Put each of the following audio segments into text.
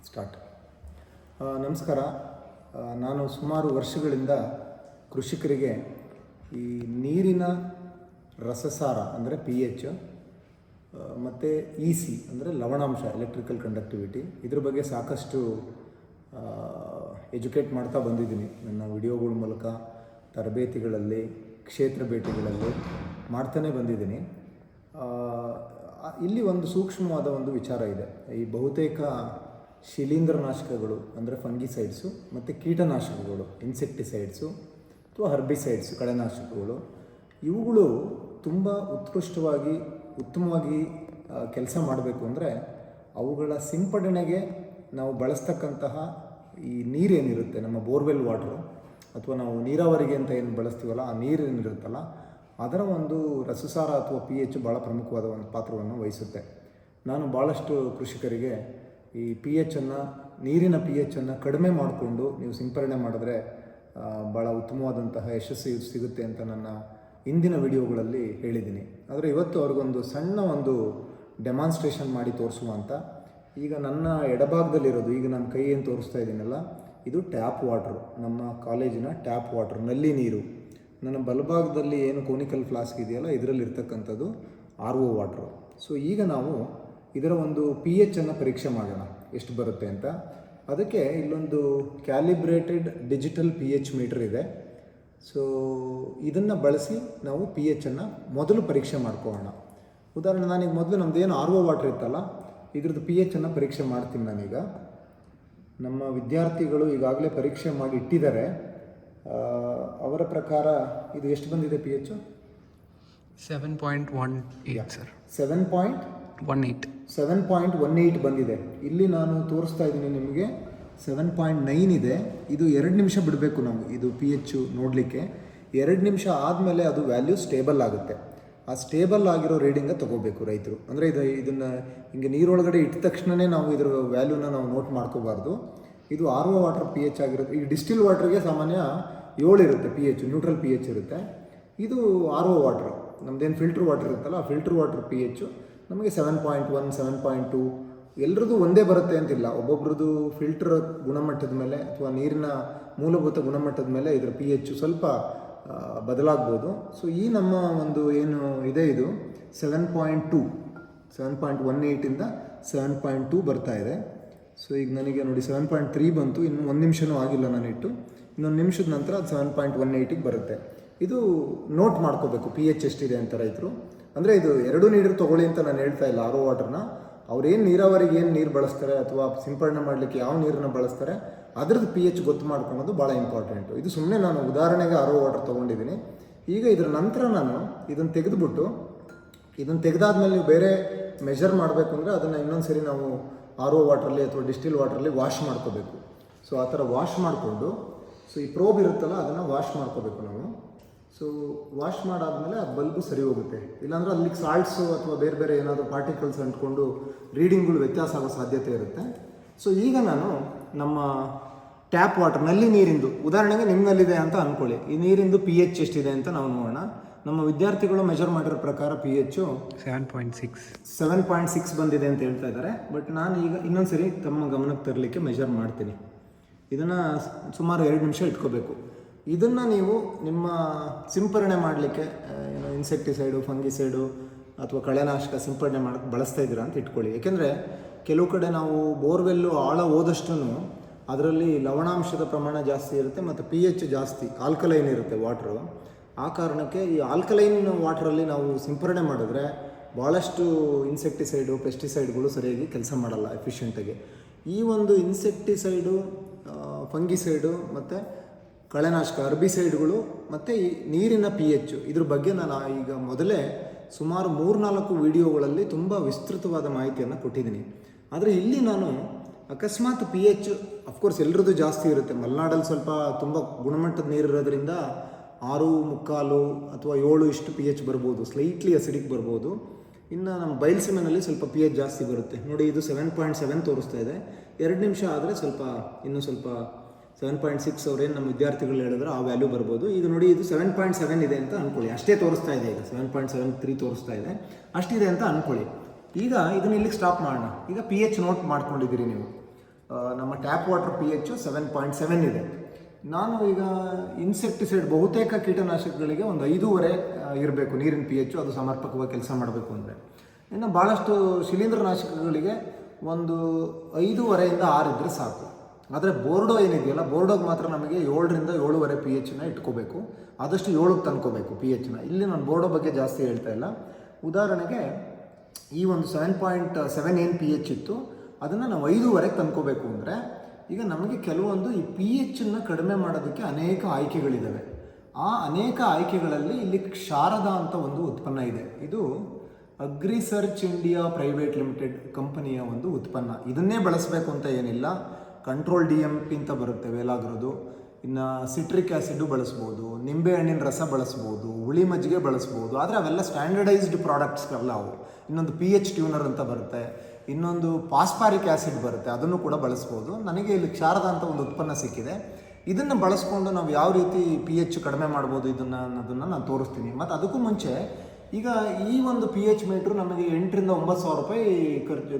Start. ನಮಸ್ಕಾರ. ನಾನು ಸುಮಾರು ವರ್ಷಗಳಿಂದ ಕೃಷಿಕರಿಗೆ ಈ ನೀರಿನ ರಸಸಾರ ಅಂದರೆ pH ಮತ್ತು EC ಅಂದರೆ ಲವಣಾಂಶ ಎಲೆಕ್ಟ್ರಿಕಲ್ ಕಂಡಕ್ಟಿವಿಟಿ ಇದ್ರ ಬಗ್ಗೆ ಸಾಕಷ್ಟು ಎಜುಕೇಟ್ ಮಾಡ್ತಾ ಬಂದಿದ್ದೀನಿ. ನನ್ನ ವಿಡಿಯೋಗಳ ಮೂಲಕ, ತರಬೇತಿಗಳಲ್ಲಿ, ಕ್ಷೇತ್ರ ಭೇಟಿಗಳಲ್ಲಿ ಮಾಡ್ತಾನೆ ಬಂದಿದ್ದೀನಿ. ಇಲ್ಲಿ ಒಂದು ಸೂಕ್ಷ್ಮವಾದ ಒಂದು ವಿಚಾರ ಇದೆ. ಈ ಬಹುತೇಕ ಶಿಲೀಂಧ್ರನಾಶಕಗಳು ಅಂದರೆ ಫಂಗಿಸೈಡ್ಸು ಮತ್ತು ಕೀಟನಾಶಕಗಳು ಇನ್ಸೆಕ್ಟಿಸೈಡ್ಸು ಅಥವಾ ಹರ್ಬಿಸೈಡ್ಸು ಕಳೆನಾಶಕಗಳು, ಇವುಗಳು ತುಂಬ ಉತ್ತಮವಾಗಿ ಕೆಲಸ ಮಾಡಬೇಕು ಅಂದರೆ ಅವುಗಳ ಸಿಂಪಡಣೆಗೆ ನಾವು ಬಳಸ್ತಕ್ಕಂತಹ ಈ ನೀರೇನಿರುತ್ತೆ, ನಮ್ಮ ಬೋರ್ವೆಲ್ ವಾಟ್ರು ಅಥವಾ ನಾವು ನೀರಾವರಿಗೆ ಅಂತ ಏನು ಬಳಸ್ತೀವಲ್ಲ, ಆ ನೀರೇನಿರುತ್ತಲ್ಲ ಅದರ ಒಂದು ರಸಸಾರ ಅಥವಾ pH ಭಾಳ ಪ್ರಮುಖವಾದ ಒಂದು ಪಾತ್ರವನ್ನು ವಹಿಸುತ್ತೆ. ನಾನು ಭಾಳಷ್ಟು ಕೃಷಿಕರಿಗೆ ಈ ನೀರಿನ pH ಕಡಿಮೆ ಮಾಡಿಕೊಂಡು ನೀವು ಸಿಂಪರಣೆ ಮಾಡಿದ್ರೆ ಭಾಳ ಉತ್ತಮವಾದಂತಹ ಯಶಸ್ಸು ಸಿಗುತ್ತೆ ಅಂತ ನನ್ನ ಇಂದಿನ ವಿಡಿಯೋಗಳಲ್ಲಿ ಹೇಳಿದ್ದೀನಿ. ಆದರೆ ಇವತ್ತು ಅವ್ರಿಗೊಂದು ಸಣ್ಣ ಒಂದು ಡೆಮಾನ್ಸ್ಟ್ರೇಷನ್ ಮಾಡಿ ತೋರಿಸುವ ಅಂತ. ಈಗ ನನ್ನ ಎಡಭಾಗದಲ್ಲಿರೋದು, ಈಗ ನಾನು ಕೈ ಏನು ತೋರಿಸ್ತಾ ಇದ್ದೀನಲ್ಲ, ಇದು ಟ್ಯಾಪ್ ವಾಟ್ರು, ನಮ್ಮ ಕಾಲೇಜಿನ ಟ್ಯಾಪ್ ವಾಟ್ರು, ನಲ್ಲಿ ನೀರು. ನನ್ನ ಬಲಭಾಗದಲ್ಲಿ ಏನು ಕೋನಿಕಲ್ ಫ್ಲಾಸ್ಕ್ ಇದೆಯಲ್ಲ, ಇದರಲ್ಲಿ ಇರ್ತಕ್ಕಂಥದ್ದು RO ವಾಟ್ರು. ಸೊ ಈಗ ನಾವು ಇದರ ಒಂದು pH ಪರೀಕ್ಷೆ ಮಾಡೋಣ ಎಷ್ಟು ಬರುತ್ತೆ ಅಂತ. ಅದಕ್ಕೆ ಇಲ್ಲೊಂದು ಕ್ಯಾಲಿಬ್ರೇಟೆಡ್ ಡಿಜಿಟಲ್ pH ಮೀಟರ್ ಇದೆ. ಸೊ ಇದನ್ನು ಬಳಸಿ ನಾವು pH ಮೊದಲು ಪರೀಕ್ಷೆ ಮಾಡ್ಕೊಳ್ಳೋಣ. ಉದಾಹರಣೆ, ನಾನೀಗ ಮೊದಲು ನಮ್ಮದೇನು RO ವಾಟ್ರ್ ಇತ್ತಲ್ಲ, ಇದ್ರದ್ದು pH ಪರೀಕ್ಷೆ ಮಾಡ್ತೀನಿ ನಾನೀಗ. ನಮ್ಮ ವಿದ್ಯಾರ್ಥಿಗಳು ಈಗಾಗಲೇ ಪರೀಕ್ಷೆ ಮಾಡಿ ಇಟ್ಟಿದ್ದಾರೆ. ಅವರ ಪ್ರಕಾರ ಇದು ಎಷ್ಟು ಬಂದಿದೆ pH? 7.18 ಸರ್. 7.18 ಬಂದಿದೆ. ಇಲ್ಲಿ ನಾನು ತೋರಿಸ್ತಾ ಇದ್ದೀನಿ ನಿಮಗೆ 7.9 ಇದೆ. ಇದು 2 ನಿಮಿಷ ಬಿಡಬೇಕು ನಾವು ಇದು pH ನೋಡಲಿಕ್ಕೆ. 2 ನಿಮಿಷ ಆದಮೇಲೆ ಅದು ವ್ಯಾಲ್ಯೂ ಸ್ಟೇಬಲ್ ಆಗುತ್ತೆ. ಆ ಸ್ಟೇಬಲ್ ಆಗಿರೋ ರೀಡಿಂಗ ತೊಗೋಬೇಕು ರೈತರು. ಅಂದರೆ ಇದನ್ನು ಹಿಂಗೆ ನೀರೊಳಗಡೆ ಇಟ್ಟ ತಕ್ಷಣವೇ ನಾವು ಇದರ ವ್ಯಾಲ್ಯೂನ ನಾವು ನೋಟ್ ಮಾಡ್ಕೋಬಾರ್ದು. ಇದು RO ವಾಟರ್ pH ಆಗಿರುತ್ತೆ. ಈ ಡಿಸ್ಟಿಲ್ ವಾಟ್ರಿಗೆ ಸಾಮಾನ್ಯ 7 ಇರುತ್ತೆ pH, ನ್ಯೂಟ್ರಲ್ pH ಇರುತ್ತೆ. ಇದು RO ವಾಟ್ರ್, ನಮ್ಮದೇನು ಫಿಲ್ಟ್ರ್ ವಾಟ್ರ್ ಇರುತ್ತಲ್ಲ, ಆ ಫಿಲ್ಟ್ರ್ ವಾಟ್ರ್ pH ನಮಗೆ 7.1, 7.2 ಎಲ್ಲರದ್ದು ಒಂದೇ ಬರುತ್ತೆ ಅಂತಿಲ್ಲ. ಒಬ್ಬೊಬ್ರದ್ದು ಫಿಲ್ಟರ್ ಗುಣಮಟ್ಟದ ಮೇಲೆ ಅಥವಾ ನೀರಿನ ಮೂಲಭೂತ ಗುಣಮಟ್ಟದ ಮೇಲೆ ಇದರ pH ಸ್ವಲ್ಪ ಬದಲಾಗ್ಬೋದು. ಸೊ ಈ ನಮ್ಮ ಒಂದು ಏನು ಇದೆ, ಇದು 7.18 7.2 ಬರ್ತಾ ಇದೆ. ಸೊ ಈಗ ನನಗೆ ನೋಡಿ 7.3 ಬಂತು. ಇನ್ನು 1 ನಿಮಿಷನೂ ಆಗಿಲ್ಲ ನಾನಿಟ್ಟು. ಇನ್ನೊಂದು ನಿಮಿಷದ ನಂತರ ಅದು 7.18 ಬರುತ್ತೆ. ಇದು ನೋಟ್ ಮಾಡ್ಕೋಬೇಕು pH ಎಷ್ಟಿದೆ ಅಂತ ರೈತರು. ಅಂದರೆ ಇದು 2 ನೀರು ತೊಗೊಳ್ಳಿ ಅಂತ ನಾನು ಹೇಳ್ತಾ ಇಲ್ಲ. RO ವಾಟರ್ನ ಅವ್ರೇನು ನೀರಾವರಿಗೆ ಏನು ನೀರು ಬಳಸ್ತಾರೆ ಅಥವಾ ಸಿಂಪಡಣೆ ಮಾಡಲಿಕ್ಕೆ ಯಾವ ನೀರನ್ನು ಬಳಸ್ತಾರೆ ಅದ್ರದ್ದು pH ಗೊತ್ತು ಮಾಡ್ಕೊಳೋದು ಭಾಳ ಇಂಪಾರ್ಟೆಂಟು. ಇದು ಸುಮ್ಮನೆ ನಾನು ಉದಾಹರಣೆಗೆ RO ವಾಟರ್ ತೊಗೊಂಡಿದ್ದೀನಿ. ಈಗ ಇದರ ನಂತರ ನಾನು ಇದನ್ನು ತೆಗೆದಾದ್ಮೇಲೆ ನೀವು ಬೇರೆ ಮೆಷರ್ ಮಾಡಬೇಕು ಅಂದರೆ ಅದನ್ನು ಇನ್ನೊಂದು ಸರಿ ನಾವು RO ವಾಟ್ರಲ್ಲಿ ಅಥವಾ ಡಿಸ್ಟಿಲ್ ವಾಟ್ರಲ್ಲಿ ವಾಶ್ ಮಾಡ್ಕೋಬೇಕು. ಸೊ ಆ ಥರ ವಾಶ್ ಮಾಡಿಕೊಂಡು, ಸೊ ಈ ಪ್ರೋಬ್ ಇರುತ್ತಲ್ಲ ಅದನ್ನು ವಾಶ್ ಮಾಡ್ಕೋಬೇಕು ನಾವು. ಸೊ ವಾಶ್ ಮಾಡಾದಮೇಲೆ ಆ ಬಲ್ಬು ಸರಿ ಹೋಗುತ್ತೆ. ಇಲ್ಲಾಂದರೆ ಅಲ್ಲಿಗೆ ಸಾಲ್ಟ್ಸು ಅಥವಾ ಬೇರೆ ಏನಾದರೂ ಪಾರ್ಟಿಕಲ್ಸ್ ಅಂಟ್ಕೊಂಡು ರೀಡಿಂಗ್ಗಳು ವ್ಯತ್ಯಾಸ ಆಗೋ ಸಾಧ್ಯತೆ ಇರುತ್ತೆ. ಸೊ ಈಗ ನಾನು ನಮ್ಮ ಟ್ಯಾಪ್ ವಾಟರ್, ನಲ್ಲಿ ನೀರಿಂದು ಉದಾಹರಣೆಗೆ ನಿಮ್ಮಲ್ಲಿದೆ ಅಂತ ಅಂದ್ಕೊಳ್ಳಿ. ಈ ನೀರಿಂದು pH ಎಷ್ಟಿದೆ ಅಂತ ನಾವು ನೋಡೋಣ. ನಮ್ಮ ವಿದ್ಯಾರ್ಥಿಗಳು ಮೆಜರ್ ಮಾಡಿರೋ ಪ್ರಕಾರ pH 7.6 ಬಂದಿದೆ ಅಂತ ಹೇಳ್ತಾ ಇದ್ದಾರೆ. ಬಟ್ ನಾನು ಈಗ ಇನ್ನೊಂದು ಸರಿ ತಮ್ಮ ಗಮನಕ್ಕೆ ತರಲಿಕ್ಕೆ ಮೆಜರ್ ಮಾಡ್ತೀನಿ. ಇದನ್ನು ಸುಮಾರು 2 ನಿಮಿಷ ಇಟ್ಕೋಬೇಕು. ಇದನ್ನು ನೀವು ನಿಮ್ಮ ಸಿಂಪರಣೆ ಮಾಡಲಿಕ್ಕೆ ಇನ್ಸೆಕ್ಟಿಸೈಡು, ಫಂಗಿಸೈಡು ಅಥವಾ ಕಳೆನಾಶಕ ಸಿಂಪರಣೆ ಮಾಡೋಕ್ಕೆ ಬಳಸ್ತಾ ಇದ್ದೀರಾ ಅಂತ ಇಟ್ಕೊಳ್ಳಿ. ಏಕೆಂದರೆ ಕೆಲವು ಕಡೆ ನಾವು ಬೋರ್ವೆಲ್ಲು ಆಳ ಹೋದಷ್ಟು ಅದರಲ್ಲಿ ಲವಣಾಂಶದ ಪ್ರಮಾಣ ಜಾಸ್ತಿ ಇರುತ್ತೆ ಮತ್ತು pH ಜಾಸ್ತಿ, ಆಲ್ಕಲೈನ್ ಇರುತ್ತೆ ವಾಟ್ರು. ಆ ಕಾರಣಕ್ಕೆ ಈ ಆಲ್ಕಲೈನ್ ವಾಟ್ರಲ್ಲಿ ನಾವು ಸಿಂಪರಣೆ ಮಾಡಿದ್ರೆ ಭಾಳಷ್ಟು ಇನ್ಸೆಕ್ಟಿಸೈಡು, ಪೆಸ್ಟಿಸೈಡ್ಗಳು ಸರಿಯಾಗಿ ಕೆಲಸ ಮಾಡಲ್ಲ ಎಫಿಷಿಯೆಂಟಾಗಿ. ಈ ಒಂದು ಇನ್ಸೆಕ್ಟಿಸೈಡು, ಫಂಗಿಸೈಡು ಮತ್ತು ಕಳೆನಾಶಕ ಹರ್ಬಿಸೈಡ್ಗಳು ಮತ್ತು ಈ ನೀರಿನ pH ಇದ್ರ ಬಗ್ಗೆ ನಾನು ಈಗ ಮೊದಲೇ ಸುಮಾರು 3-4 ವಿಡಿಯೋಗಳಲ್ಲಿ ತುಂಬ ವಿಸ್ತೃತವಾದ ಮಾಹಿತಿಯನ್ನು ಕೊಟ್ಟಿದ್ದೀನಿ. ಆದರೆ ಇಲ್ಲಿ ನಾನು ಅಕಸ್ಮಾತ್ pH ಅಫ್ಕೋರ್ಸ್ ಎಲ್ಲರದ್ದು ಜಾಸ್ತಿ ಇರುತ್ತೆ. ಮಲೆನಾಡಲ್ಲಿ ಸ್ವಲ್ಪ ತುಂಬ ಗುಣಮಟ್ಟದ ನೀರಿರೋದ್ರಿಂದ 6.25 ಅಥವಾ 7 ಇಷ್ಟು pH ಬರ್ಬೋದು, ಸ್ಲೈಟ್ಲಿ ಅಸಿಡಿಕ್ ಬರ್ಬೋದು. ಇನ್ನು ನಮ್ಮ ಬಯಲುಸೀಮೆನಲ್ಲಿ ಸ್ವಲ್ಪ pH ಜಾಸ್ತಿ ಬರುತ್ತೆ. ನೋಡಿ, ಇದು 7.7 ತೋರಿಸ್ತಾ ಇದೆ. 2 ನಿಮಿಷ ಆದರೆ ಇನ್ನೂ ಸ್ವಲ್ಪ 7.6 ಅವ್ರೇನು ನಮ್ಮ ವಿದ್ಯಾರ್ಥಿಗಳು ಹೇಳಿದ್ರೆ ಆ ವ್ಯಾಲ್ಯೂ ಬರ್ಬೋದು. ಈಗ ನೋಡಿ, ಇದು 7.7 ಇದೆ ಅಂತ ಅಂದ್ಕೊಳ್ಳಿ. ಅಷ್ಟೇ ತೋರಿಸ್ತಾ ಇದೆ. ಈಗ 7.73 ತೋರಿಸ್ತಾ ಇದೆ, ಅಷ್ಟಿದೆ ಅಂತ ಅಂದ್ಕೊಳ್ಳಿ. ಈಗ ಇದನ್ನ ಇಲ್ಲಿಗೆ ಸ್ಟಾಪ್ ಮಾಡೋಣ. ಈಗ pH ನೋಟ್ ಮಾಡ್ಕೊಂಡಿದ್ದೀರಿ ನೀವು. ನಮ್ಮ ಟ್ಯಾಪ್ ವಾಟರ್ pH 7.7 ಇದೆ. ನಾನು ಈಗ ಇನ್ಸೆಕ್ಟಿಸೈಡ್ ಬಹುತೇಕ ಕೀಟನಾಶಕಗಳಿಗೆ ಒಂದು 5.5 ಇರಬೇಕು ನೀರಿನ pH, ಅದು ಸಮರ್ಪಕವಾಗಿ ಕೆಲಸ ಮಾಡಬೇಕು ಅಂದರೆ. ಇನ್ನು ಭಾಳಷ್ಟು ಶಿಲೀಂಧ್ರನಾಶಕಗಳಿಗೆ ಒಂದು 5.5 6 ಇದ್ದರೆ ಸಾಕು. ಆದರೆ ಬೋರ್ಡೋ ಏನಿದೆಯಲ್ಲ, ಬೋರ್ಡೋಗೆ ಮಾತ್ರ ನಮಗೆ 7ರಿಂದ 7.5 pH ಇಟ್ಕೋಬೇಕು, ಆದಷ್ಟು 7ಕ್ಕೆ ತಂದ್ಕೋಬೇಕು pH. ಇಲ್ಲಿ ನಾನು ಬೋರ್ಡೋ ಬಗ್ಗೆ ಜಾಸ್ತಿ ಹೇಳ್ತಾ ಇಲ್ಲ. ಉದಾಹರಣೆಗೆ ಈ ಒಂದು 7.7 ಏನು pH ಇತ್ತು, ಅದನ್ನು ನಾವು 5.5ಕ್ಕೆ ತಂದ್ಕೋಬೇಕು ಅಂದರೆ ಈಗ ನಮಗೆ ಕೆಲವೊಂದು ಈ pH ಕಡಿಮೆ ಮಾಡೋದಕ್ಕೆ ಅನೇಕ ಆಯ್ಕೆಗಳಿದ್ದಾವೆ. ಆ ಅನೇಕ ಆಯ್ಕೆಗಳಲ್ಲಿ ಇಲ್ಲಿ ಕ್ಷಾರದ ಅಂತ ಒಂದು ಉತ್ಪನ್ನ ಇದೆ. ಇದು ಅಗ್ರಿಸರ್ಚ್ ಇಂಡಿಯಾ ಪ್ರೈವೇಟ್ ಲಿಮಿಟೆಡ್ ಕಂಪನಿಯ ಒಂದು ಉತ್ಪನ್ನ. ಇದನ್ನೇ ಬಳಸಬೇಕು ಅಂತ ಏನಿಲ್ಲ. ಕಂಟ್ರೋಲ್ DMP ಅಂತ ಬರುತ್ತೆ ವೇಲಾಗ್ರದು. ಇನ್ನು ಸಿಟ್ರಿಕ್ ಆ್ಯಸಿಡ್ಡು ಬಳಸ್ಬೋದು, ನಿಂಬೆ ಹಣ್ಣಿನ ರಸ ಬಳಸ್ಬೋದು, ಹುಳಿ ಮಜ್ಜಿಗೆ ಬಳಸ್ಬೋದು. ಆದರೆ ಅವೆಲ್ಲ ಸ್ಟ್ಯಾಂಡರ್ಡೈಸ್ಡ್ ಪ್ರಾಡಕ್ಟ್ಸ್ಗಳಲ್ಲ ಅವು. ಇನ್ನೊಂದು pH ಟ್ಯೂನರ್ ಅಂತ ಬರುತ್ತೆ, ಇನ್ನೊಂದು ಪಾಸ್ಪಾರಿಕ್ ಆ್ಯಸಿಡ್ ಬರುತ್ತೆ, ಅದನ್ನು ಕೂಡ ಬಳಸ್ಬೋದು. ನನಗೆ ಇಲ್ಲಿ ಕ್ಷಾರದ ಅಂತ ಒಂದು ಉತ್ಪನ್ನ ಸಿಕ್ಕಿದೆ. ಇದನ್ನು ಬಳಸ್ಕೊಂಡು ನಾವು ಯಾವ ರೀತಿ pH ಕಡಿಮೆ ಮಾಡ್ಬೋದು ಅನ್ನೋದನ್ನು ನಾನು ತೋರಿಸ್ತೀನಿ. ಮತ್ತು ಅದಕ್ಕೂ ಮುಂಚೆ ಈಗ ಈ ಒಂದು pH ಮೀಟ್ರು ನಮಗೆ 8ರಿಂದ 9 ಸಾವಿರ ರೂಪಾಯಿ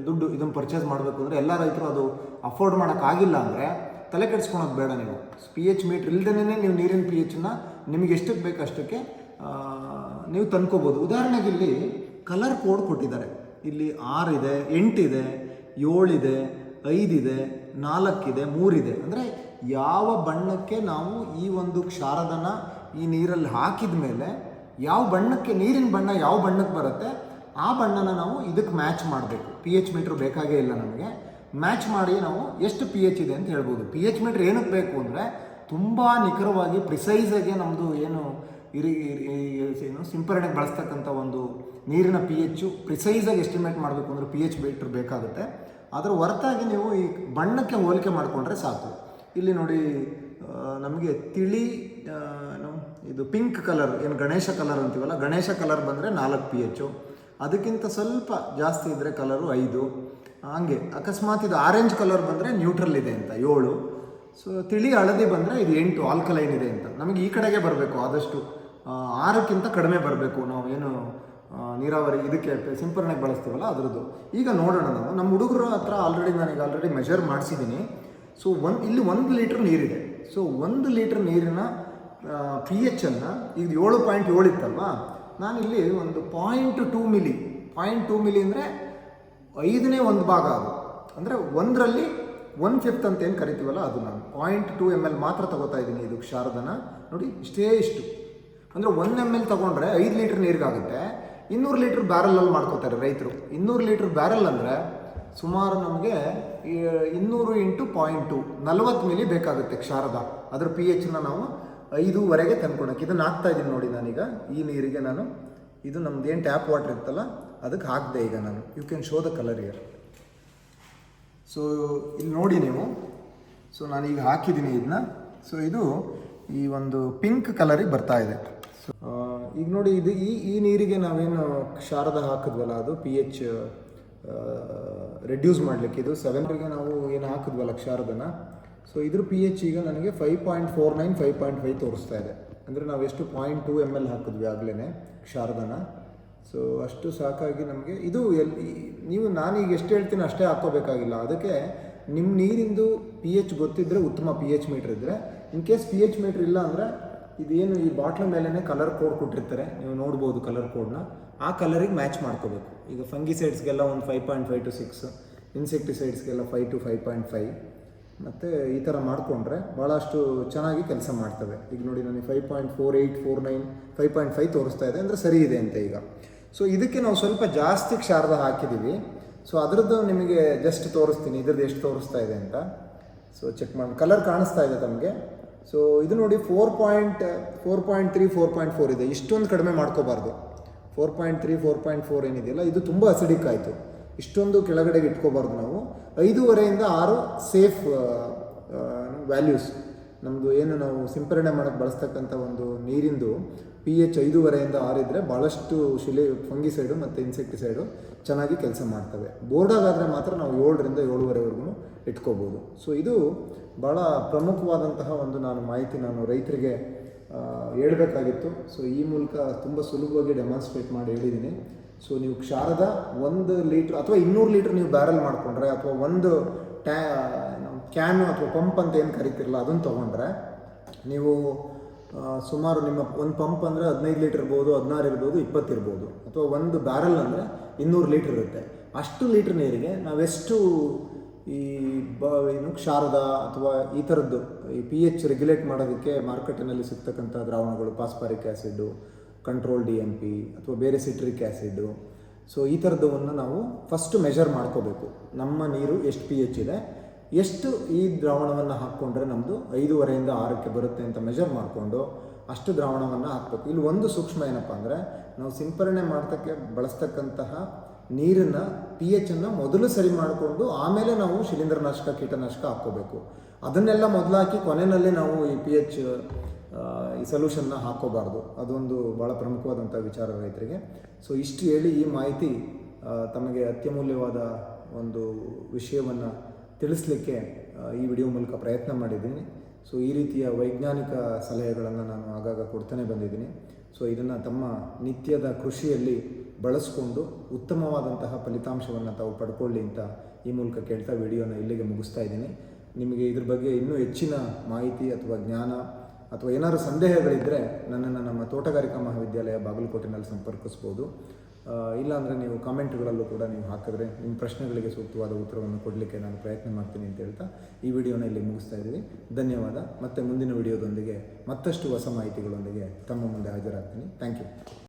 ದುಡ್ಡು ಇದನ್ನು ಪರ್ಚೇಸ್ ಮಾಡಬೇಕು ಅಂದರೆ ಎಲ್ಲ ರೈತರು ಅದು ಅಫೋರ್ಡ್ ಮಾಡೋಕ್ಕಾಗಿಲ್ಲ ಅಂದರೆ ತಲೆ ಕೆಡಿಸ್ಕೊಳೋದು ಬೇಡ. ನೀವು pH ಮೀಟ್ರ್ ಇಲ್ದೇ ನೀವು ನೀರಿನ pH ನಿಮಗೆ ಎಷ್ಟಕ್ಕೆ ಬೇಕು ಅಷ್ಟಕ್ಕೆ ನೀವು ತಂದ್ಕೋಬೋದು. ಉದಾಹರಣೆಗೆ ಇಲ್ಲಿ ಕಲರ್ ಕೋಡ್ ಕೊಟ್ಟಿದ್ದಾರೆ. ಇಲ್ಲಿ 6 ಇದೆ, 8 ಇದೆ, 7 ಇದೆ, 5 ಇದೆ, 4 ಇದೆ, 3 ಇದೆ. ಅಂದರೆ ಯಾವ ಬಣ್ಣಕ್ಕೆ ನಾವು ಈ ಒಂದು ಕ್ಷಾರದನ ಈ ನೀರಲ್ಲಿ ಹಾಕಿದ ಮೇಲೆ ಯಾವ ಬಣ್ಣಕ್ಕೆ, ನೀರಿನ ಬಣ್ಣ ಯಾವ ಬಣ್ಣಕ್ಕೆ ಬರುತ್ತೆ ಆ ಬಣ್ಣನ ನಾವು ಇದಕ್ಕೆ ಮ್ಯಾಚ್ ಮಾಡಬೇಕು. pH ಮೀಟ್ರ್ ಬೇಕಾಗೇ ಇಲ್ಲ ನಮಗೆ. ಮ್ಯಾಚ್ ಮಾಡಿ ನಾವು ಎಷ್ಟು pH ಇದೆ ಅಂತ ಹೇಳ್ಬೋದು. pH ಮೀಟ್ರ್ ಏನಕ್ಕೆ ಬೇಕು ಅಂದರೆ ತುಂಬ ನಿಖರವಾಗಿ ಪ್ರಿಸೈಸಾಗಿ ನಮ್ಮದು ಏನು ಸಿಂಪರಣೆಗೆ ಬಳಸ್ತಕ್ಕಂಥ ಒಂದು ನೀರಿನ pH ಪ್ರಿಸೈಸಾಗಿ ಎಸ್ಟಿಮೇಟ್ ಮಾಡಬೇಕು ಅಂದರೆ pH ಮೀಟ್ರ್ ಬೇಕಾಗುತ್ತೆ. ಅದರ ಹೊರತಾಗಿ ನೀವು ಈ ಬಣ್ಣಕ್ಕೆ ಹೋಲಿಕೆ ಮಾಡಿಕೊಂಡ್ರೆ ಸಾಕು. ಇಲ್ಲಿ ನೋಡಿ, ನಮಗೆ ತಿಳಿ ಇದು ಪಿಂಕ್ ಕಲರ್, ಏನು ಗಣೇಶ ಕಲರ್ ಅಂತೀವಲ್ಲ, ಗಣೇಶ ಕಲರ್ ಬಂದರೆ 4 pH, ಅದಕ್ಕಿಂತ ಸ್ವಲ್ಪ ಜಾಸ್ತಿ ಇದ್ದರೆ ಕಲರು 5. ಹಂಗೆ ಅಕಸ್ಮಾತ್ ಇದು ಆರೆಂಜ್ ಕಲರ್ ಬಂದರೆ ನ್ಯೂಟ್ರಲ್ ಇದೆ ಅಂತ 7. ಸೊ ತಿಳಿ ಹಳದಿ ಬಂದರೆ ಇದು 8 ಆಲ್ಕಲೈನ್ ಇದೆ ಅಂತ. ನಮಗೆ ಈ ಕಡೆಗೆ ಬರಬೇಕು, ಆದಷ್ಟು 6ಕ್ಕಿಂತ ಕಡಿಮೆ ಬರಬೇಕು. ನಾವು ಏನು ನೀರಾವರಿ ಇದಕ್ಕೆ ಸಿಂಪರಣೆಗೆ ಬಳಸ್ತೀವಲ್ಲ ಅದರದ್ದು. ಈಗ ನೋಡೋಣ, ನಾವು ನಮ್ಮ ಹುಡುಗರ ಹತ್ರ ನಾನೀಗ ಆಲ್ರೆಡಿ ಮೆಜರ್ ಮಾಡಿಸಿದ್ದೀನಿ. ಸೊ ಇಲ್ಲಿ 1 ಲೀಟ್ರ್ ನೀರಿದೆ. ಸೊ 1 ಲೀಟ್ರ್ ನೀರಿನ pH ಈಗ 7.7 ಇತ್ತಲ್ವಾ, ನಾನಿಲ್ಲಿ ಒಂದು 0.2 ಮಿಲಿ, 0.2 ಮಿಲಿ ಅಂದರೆ 5ನೇ 1 ಭಾಗ, ಅದು ಅಂದರೆ 1ರಲ್ಲಿ 1/5 ಅಂತ ಏನು ಕರಿತೀವಲ್ಲ ಅದು. ನಾನು 0.2 ml ಮಾತ್ರ ತಗೋತಾ ಇದ್ದೀನಿ ಇದು ಕ್ಷಾರದನ. ನೋಡಿ ಇಷ್ಟು ಅಂದರೆ 1 ml ತೊಗೊಂಡ್ರೆ 5 ಲೀಟ್ರ್ ನೀರಿಗಾಗುತ್ತೆ. 200 ಲೀಟ್ರ್ ಬ್ಯಾರಲಲ್ಲಿ ಮಾಡ್ಕೋತಾರೆ ರೈತರು. 200 ಲೀಟ್ರ್ ಬ್ಯಾರಲ್ ಅಂದರೆ ಸುಮಾರು ನಮಗೆ 200 × 0.2 40 ಮಿಲಿ ಬೇಕಾಗುತ್ತೆ ಕ್ಷಾರದ. ಅದರ pH ನಾವು 5.5ಗೆ ತಂದ್ಕೊಳಕ್ಕೆ ಇದನ್ನು ಹಾಕ್ತಾ ಇದ್ದೀನಿ. ನೋಡಿ ನಾನೀಗ ಈ ನೀರಿಗೆ ನಾನು ಇದು ನಮ್ದು ಏನು ಟ್ಯಾಪ್ ವಾಟರ್ ಇರ್ತಲ್ಲ ಅದಕ್ಕೆ ಹಾಕಿದೆ ಈಗ ನಾನು. You can show the colour here. So ಇಲ್ಲಿ ನೋಡಿ ನೀವು. ಸೊ ನಾನೀಗ ಹಾಕಿದ್ದೀನಿ ಇದನ್ನ. ಸೊ ಇದು ಈ ಒಂದು ಪಿಂಕ್ ಕಲರಿಗೆ ಬರ್ತಾ ಇದೆ. ಸೊ ಈಗ ನೋಡಿ, ಇದು ಈ ನೀರಿಗೆ ನಾವೇನು ಕ್ಷಾರದ ಹಾಕಿದ್ವಲ್ಲ ಅದು pH ರೆಡ್ಯೂಸ್ ಮಾಡಲಿಕ್ಕೆ, ಇದು 7ಗೆ ನಾವು ಏನು ಹಾಕಿದ್ವಲ್ಲ ಕ್ಷಾರದನ. ಸೊ ಇದ್ರ pH ಈಗ ನನಗೆ 5.49 5.5 ತೋರಿಸ್ತಾ ಇದೆ. ಅಂದರೆ ನಾವು ಎಷ್ಟು 0.2 ml ಹಾಕಿದ್ವಿ ಆಗಲೇ ಕ್ಷಾರದನ. ಸೊ ಅಷ್ಟು ಸಾಕಾಗಿ ನಮಗೆ ಇದು ನಾನೀಗ ಎಷ್ಟು ಹೇಳ್ತೀನಿ ಅಷ್ಟೇ ಹಾಕ್ಕೋಬೇಕಾಗಿಲ್ಲ. ಅದಕ್ಕೆ ನಿಮ್ಮ ನೀರಿಂದು pH ಗೊತ್ತಿದ್ದರೆ ಉತ್ತಮ, pH ಮೀಟ್ರ್ ಇದ್ದರೆ. ಇನ್ ಕೇಸ್ pH ಮೀಟ್ರ್ ಇಲ್ಲ ಅಂದರೆ ಇದೇನು ಈ ಬಾಟ್ಲ ಮೇಲೇ ಕಲರ್ ಕೋಡ್ ಕೊಟ್ಟಿರ್ತಾರೆ, ನೀವು ನೋಡ್ಬೋದು ಕಲರ್ ಕೋಡ್ನ. ಆ ಕಲರಿಗೆ ಮ್ಯಾಚ್ ಮಾಡ್ಕೋಬೇಕು. ಈಗ ಫಂಗಿಸೈಡ್ಸ್ಗೆಲ್ಲ ಒಂದು 5.5 to 6, ಇನ್ಸೆಕ್ಟಿಸೈಡ್ಸ್ಗೆಲ್ಲ 5 to 5.5, ಮತ್ತು ಈ ಥರ ಮಾಡಿಕೊಂಡ್ರೆ ಭಾಳಷ್ಟು ಚೆನ್ನಾಗಿ ಕೆಲಸ ಮಾಡ್ತವೆ. ಈಗ ನೋಡಿ ನನಗೆ 5.48 49 5.5 ತೋರಿಸ್ತಾ ಇದೆ, ಅಂದರೆ ಸರಿ ಇದೆ ಅಂತ ಈಗ. ಸೊ ಇದಕ್ಕೆ ನಾವು ಸ್ವಲ್ಪ ಜಾಸ್ತಿ ಕ್ಷಾರದ ಹಾಕಿದ್ದೀವಿ. ಸೊ ಅದರದ್ದು ನಿಮಗೆ ಜಸ್ಟ್ ತೋರಿಸ್ತೀನಿ ಇದ್ರದ್ದು ಎಷ್ಟು ತೋರಿಸ್ತಾ ಇದೆ ಅಂತ. ಸೊ ಚೆಕ್ ಮಾಡಿ, ಕಲರ್ ಕಾಣಿಸ್ತಾ ಇದೆ ತಮಗೆ. ಸೊ ಇದು ನೋಡಿ 4.3 4.4 ಇದೆ. ಇಷ್ಟೊಂದು ಕಡಿಮೆ ಮಾಡ್ಕೋಬಾರ್ದು. 4.3 4.4 ಏನಿದೆಯಲ್ಲ ಇದು ತುಂಬ ಅಸಿಡಿಕ್ ಆಯಿತು. ಇಷ್ಟೊಂದು ಕೆಳಗಡೆಗೆ ಇಟ್ಕೋಬಾರ್ದು ನಾವು. 5.5ರಿಂದ 6 ಸೇಫ್ ವ್ಯಾಲ್ಯೂಸ್. ನಮ್ಮದು ಏನು ನಾವು ಸಿಂಪರಣೆ ಮಾಡೋಕ್ಕೆ ಬಳಸ್ತಕ್ಕಂಥ ಒಂದು ನೀರಿಂದು pH 5.5ರಿಂದ 6 ಇದ್ದರೆ ಭಾಳಷ್ಟು ಫಂಗಿಸೈಡು ಮತ್ತು ಇನ್ಸೆಕ್ಟಿಸೈಡು ಚೆನ್ನಾಗಿ ಕೆಲಸ ಮಾಡ್ತವೆ. ಬೋರ್ಡಾಗಾದರೆ ಮಾತ್ರ ನಾವು 7ರಿಂದ 7.5ವರೆಗೂ ಇಟ್ಕೋಬೋದು. ಸೊ ಇದು ಭಾಳ ಪ್ರಮುಖವಾದಂತಹ ಒಂದು ಮಾಹಿತಿ ನಾನು ರೈತರಿಗೆ ಹೇಳಬೇಕಾಗಿತ್ತು. ಸೊ ಈ ಮೂಲಕ ತುಂಬ ಸುಲಭವಾಗಿ ಡೆಮಾನ್ಸ್ಟ್ರೇಟ್ ಮಾಡಿ ಹೇಳಿದ್ದೀನಿ. ಸೊ ನೀವು ಕ್ಷಾರದ 1 ಲೀಟ್ರ್ ಅಥವಾ 200 ಲೀಟ್ರ್ ನೀವು ಬ್ಯಾರಲ್ ಮಾಡಿಕೊಂಡ್ರೆ ಅಥವಾ ಒಂದು ಕ್ಯಾನು ಅಥವಾ ಪಂಪ್ ಅಂತ ಏನು ಕರಿತಿರಲ್ಲ ಅದನ್ನು ತೊಗೊಂಡ್ರೆ ನೀವು ಸುಮಾರು ನಿಮ್ಮ ಒಂದು ಪಂಪ್ ಅಂದರೆ 15 ಲೀಟರ್ ಇರ್ಬೋದು, 16 ಇರ್ಬೋದು, 20 ಇರ್ಬೋದು, ಅಥವಾ ಒಂದು ಬ್ಯಾರಲ್ ಅಂದರೆ 200 ಲೀಟ್ರ್ ಇರುತ್ತೆ. ಅಷ್ಟು ಲೀಟ್ರ್ ನೀರಿಗೆ ನಾವೆಷ್ಟು ಈ ಏನು ಕ್ಷಾರದ ಅಥವಾ ಈ ಥರದ್ದು ಈ pH ರೆಗ್ಯುಲೇಟ್ ಮಾಡೋದಕ್ಕೆ ಮಾರ್ಕೆಟಿನಲ್ಲಿ ಸಿಗ್ತಕ್ಕಂಥ ದ್ರಾವಣಗಳು, ಪಾಸ್ಪಾರಿಕ್ ಆ್ಯಸಿಡ್ಡು, ಕಂಟ್ರೋಲ್ DMP ಅಥವಾ ಬೇರೆ ಸಿಟ್ರಿಕ್ ಆ್ಯಸಿಡ್ಡು, ಸೊ ಈ ಥರದವನ್ನು ನಾವು ಫಸ್ಟ್ ಮೆಷರ್ ಮಾಡ್ಕೋಬೇಕು. ನಮ್ಮ ನೀರು ಎಷ್ಟು pH ಇದೆ, ಎಷ್ಟು ಈ ದ್ರಾವಣವನ್ನು ಹಾಕ್ಕೊಂಡ್ರೆ ನಮ್ಮದು 5.5ರಿಂದ 6ಕ್ಕೆ ಬರುತ್ತೆ ಅಂತ ಮೆಷರ್ ಮಾಡಿಕೊಂಡು ಅಷ್ಟು ದ್ರಾವಣವನ್ನು ಹಾಕಬೇಕು. ಇಲ್ಲಿ ಒಂದು ಸೂಕ್ಷ್ಮ ಏನಪ್ಪ ಅಂದರೆ, ನಾವು ಸಿಂಪರಣೆ ಮಾಡ್ತಕ್ಕೆ ಬಳಸ್ತಕ್ಕಂತಹ ನೀರನ್ನು pHನ್ನು ಮೊದಲು ಸರಿ ಮಾಡಿಕೊಂಡು ಆಮೇಲೆ ನಾವು ಶಿಲೀಂಧ್ರನಾಶಕ, ಕೀಟನಾಶಕ ಹಾಕ್ಕೋಬೇಕು. ಅದನ್ನೆಲ್ಲ ಮೊದಲು ಹಾಕಿ ಕೊನೆಯಲ್ಲಿ ನಾವು ಈ pH ಈ ಸೊಲ್ಯೂಷನ್ನ ಹಾಕ್ಕೋಬಾರ್ದು. ಅದೊಂದು ಭಾಳ ಪ್ರಮುಖವಾದಂಥ ವಿಚಾರ ರೈತರಿಗೆ. ಸೊ ಇಷ್ಟು ಹೇಳಿ ಈ ಮಾಹಿತಿ ತಮಗೆ ಅತ್ಯಮೂಲ್ಯವಾದ ಒಂದು ವಿಷಯವನ್ನು ತಿಳಿಸ್ಲಿಕ್ಕೆ ಈ ವಿಡಿಯೋ ಮೂಲಕ ಪ್ರಯತ್ನ ಮಾಡಿದ್ದೀನಿ. ಸೊ ಈ ರೀತಿಯ ವೈಜ್ಞಾನಿಕ ಸಲಹೆಗಳನ್ನು ನಾನು ಆಗಾಗ ಕೊಡ್ತಾನೆ ಬಂದಿದ್ದೀನಿ. ಸೊ ಇದನ್ನು ತಮ್ಮ ನಿತ್ಯದ ಕೃಷಿಯಲ್ಲಿ ಬಳಸ್ಕೊಂಡು ಉತ್ತಮವಾದಂತಹ ಫಲಿತಾಂಶವನ್ನು ತಾವು ಪಡ್ಕೊಳ್ಳಿ ಅಂತ ಈ ಮೂಲಕ ಕೇಳ್ತಾ ವಿಡಿಯೋನ ಇಲ್ಲಿಗೆ ಮುಗಿಸ್ತಾ ಇದ್ದೀನಿ. ನಿಮಗೆ ಇದ್ರ ಬಗ್ಗೆ ಇನ್ನೂ ಹೆಚ್ಚಿನ ಮಾಹಿತಿ ಅಥವಾ ಜ್ಞಾನ ಅಥವಾ ಏನಾದರೂ ಸಂದೇಹಗಳಿದ್ದರೆ ನನ್ನನ್ನು ನಮ್ಮ ತೋಟಗಾರಿಕಾ ಮಹಾವಿದ್ಯಾಲಯ ಬಾಗಲಕೋಟೆನಲ್ಲಿ ಸಂಪರ್ಕಿಸ್ಬೋದು. ಇಲ್ಲಾಂದರೆ ನೀವು ಕಾಮೆಂಟ್ಗಳಲ್ಲೂ ಕೂಡ ನೀವು ಹಾಕಿದ್ರೆ ನಿಮ್ಮ ಪ್ರಶ್ನೆಗಳಿಗೆ ಸೂಕ್ತವಾದ ಉತ್ತರವನ್ನು ಕೊಡಲಿಕ್ಕೆ ನಾನು ಪ್ರಯತ್ನ ಮಾಡ್ತೀನಿ ಅಂತ ಹೇಳ್ತಾ ಈ ವಿಡಿಯೋನ ಇಲ್ಲಿ ಮುಗಿಸ್ತಾ ಇದ್ದೀವಿ. ಧನ್ಯವಾದ. ಮತ್ತು ಮುಂದಿನ ವಿಡಿಯೋದೊಂದಿಗೆ ಮತ್ತಷ್ಟು ಹೊಸ ಮಾಹಿತಿಗಳೊಂದಿಗೆ ತಮ್ಮ ಮುಂದೆ ಹಾಜರಾಗ್ತೀನಿ. Thank you.